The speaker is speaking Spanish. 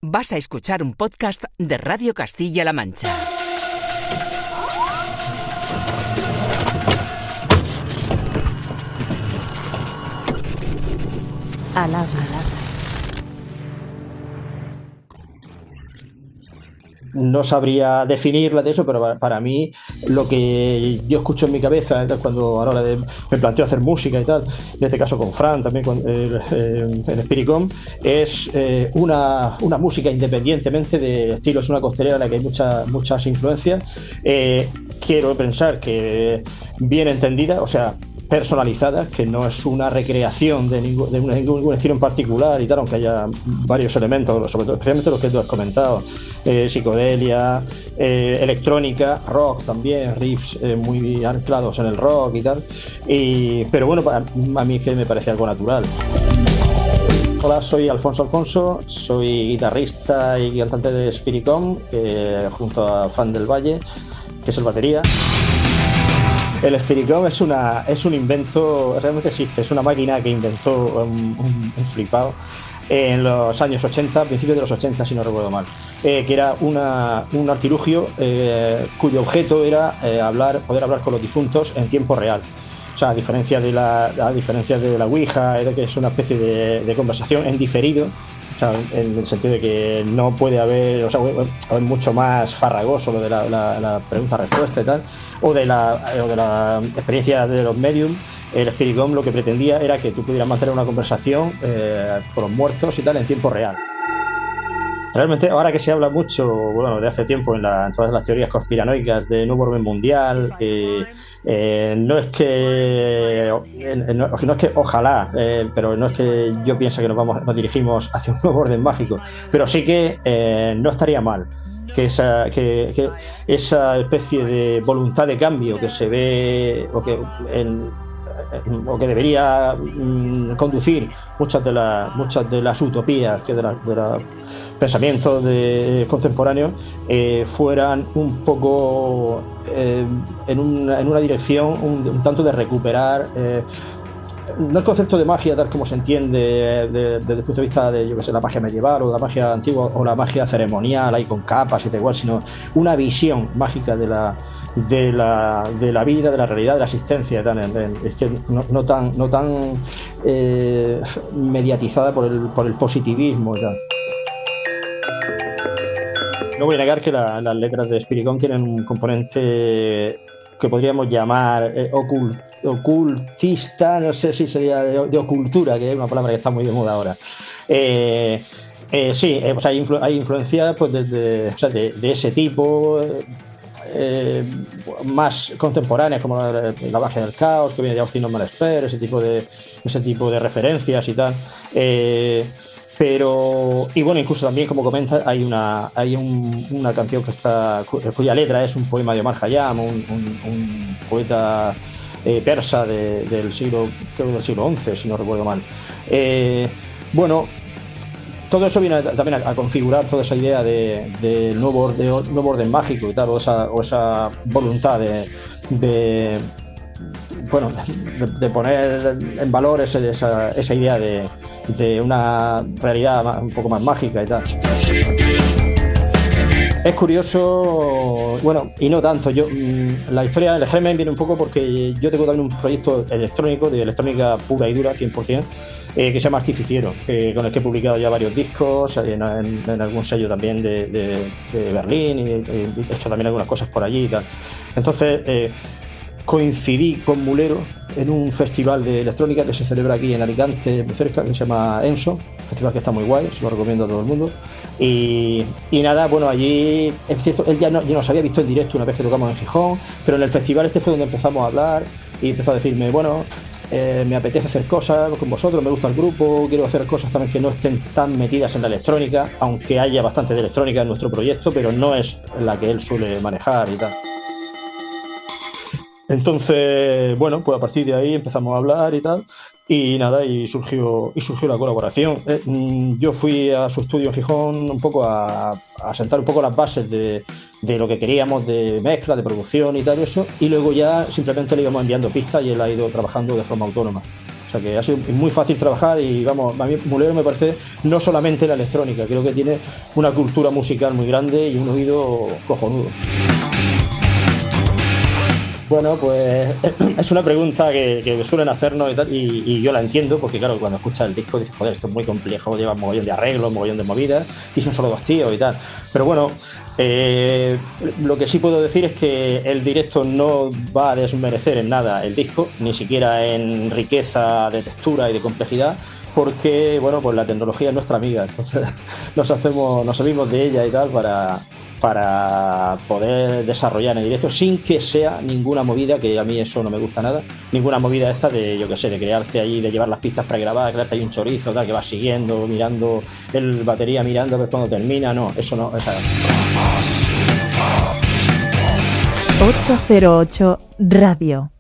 Vas a escuchar un podcast de Radio Castilla-La Mancha. Alaba. No sabría definirla de eso, pero para mí lo que yo escucho en mi cabeza cuando a la hora de me planteo hacer música y tal, en este caso con Fran también en Spiricom, es una música independientemente de estilo. Es una costelera en la que hay muchas influencias. Quiero pensar que bien entendida, o sea, personalizada, que no es una recreación de ningún estilo en particular y tal, aunque haya varios elementos, sobre todo, especialmente los que tú has comentado, psicodelia, electrónica, rock también, riffs muy anclados en el rock y tal, pero bueno, a mí es que me parece algo natural. Hola, soy Alfonso, soy guitarrista y cantante de Spiricom, junto a Fran del Valle, que es el batería. El Spiricom es un invento, realmente existe, es una máquina que inventó un flipado en los años 80, principios de los 80, si no recuerdo mal, que era un artilugio cuyo objeto era poder hablar con los difuntos en tiempo real. O sea, a diferencia de la Ouija, que es una especie de conversación en diferido. O sea, en el sentido de que no puede haber, o sea, es mucho más farragoso lo de la pregunta-respuesta y tal, o de la experiencia de los medium. El Spiricom lo que pretendía era que tú pudieras mantener una conversación con los muertos y tal en tiempo real. Realmente, ahora que se habla mucho, bueno, de hace tiempo en todas las teorías conspiranoicas de nuevo orden mundial, no es que ojalá, pero no es que yo piense que nos dirigimos hacia un nuevo orden mágico, pero sí que no estaría mal que esa especie de voluntad de cambio que se ve o que debería conducir muchas de las utopías que de los pensamientos contemporáneos fueran un poco en una dirección un tanto de recuperar no el concepto de magia tal como se entiende desde el punto de vista de, yo que sé, la magia medieval o la magia antigua o la magia ceremonial ahí con capas y tal igual, sino una visión mágica de la vida, de la realidad, de la existencia, es que no tan mediatizada por el positivismo y tal. No voy a negar que las letras de Spiricom tienen un componente que podríamos llamar ocultista, no sé si sería de ocultura, que es una palabra que está muy de moda ahora. Sí, o sea, hay influencias pues, de ese tipo, más contemporáneas, como la magia del caos, que viene de Austin Norman Spare, ese tipo de referencias y tal. Y bueno, incluso también, como comentas, hay una canción cuya letra es un poema de Omar Khayyam, un poeta persa del siglo XI, si no recuerdo mal. Bueno, todo eso viene también a configurar toda esa idea de nuevo orden mágico y tal, o esa voluntad de poner en valor esa idea de una realidad un poco más mágica y tal. Es curioso, bueno, y no tanto. La historia del germen viene un poco porque yo tengo también un proyecto electrónico, de electrónica pura y dura, 100%, que se llama Artificiero, con el que he publicado ya varios discos, en algún sello también de Berlín, y he hecho también algunas cosas por allí y tal. Entonces, coincidí con Mulero en un festival de electrónica que se celebra aquí en Alicante, muy cerca, que se llama ENSO, un festival que está muy guay, se lo recomiendo a todo el mundo. Y nada, bueno, allí, es cierto, él ya nos había visto en directo una vez que tocamos en Gijón, pero en el festival fue donde empezamos a hablar y empezó a decirme, bueno, me apetece hacer cosas con vosotros, me gusta el grupo, quiero hacer cosas también que no estén tan metidas en la electrónica, aunque haya bastante de electrónica en nuestro proyecto, pero no es la que él suele manejar y tal. Entonces, bueno, pues a partir de ahí empezamos a hablar y tal, y nada, y surgió la colaboración. Yo fui a su estudio en Gijón un poco a sentar un poco las bases de lo que queríamos, de mezcla, de producción y tal eso, y luego ya simplemente le íbamos enviando pistas y él ha ido trabajando de forma autónoma. O sea que ha sido muy fácil trabajar y vamos, a mí Mulero me parece no solamente la electrónica, creo que tiene una cultura musical muy grande y un oído cojonudo. Bueno, pues es una pregunta que suelen hacernos y yo la entiendo, porque claro, cuando escuchas el disco dices, joder, esto es muy complejo, lleva un mogollón de arreglos, un mogollón de movidas, y son solo 2 tíos y tal. Pero bueno, lo que sí puedo decir es que el directo no va a desmerecer en nada el disco, ni siquiera en riqueza de textura y de complejidad, porque bueno, pues la tecnología es nuestra amiga, entonces nos servimos de ella y tal para poder desarrollar en directo sin que sea ninguna movida, que a mí eso no me gusta nada, ninguna movida esta de, yo qué sé, de crearte ahí, de llevar las pistas pregrabadas, crearte ahí un chorizo, tal, que vas siguiendo, mirando el batería, mirando a ver cuando termina, no, eso no, esa... 808 Radio.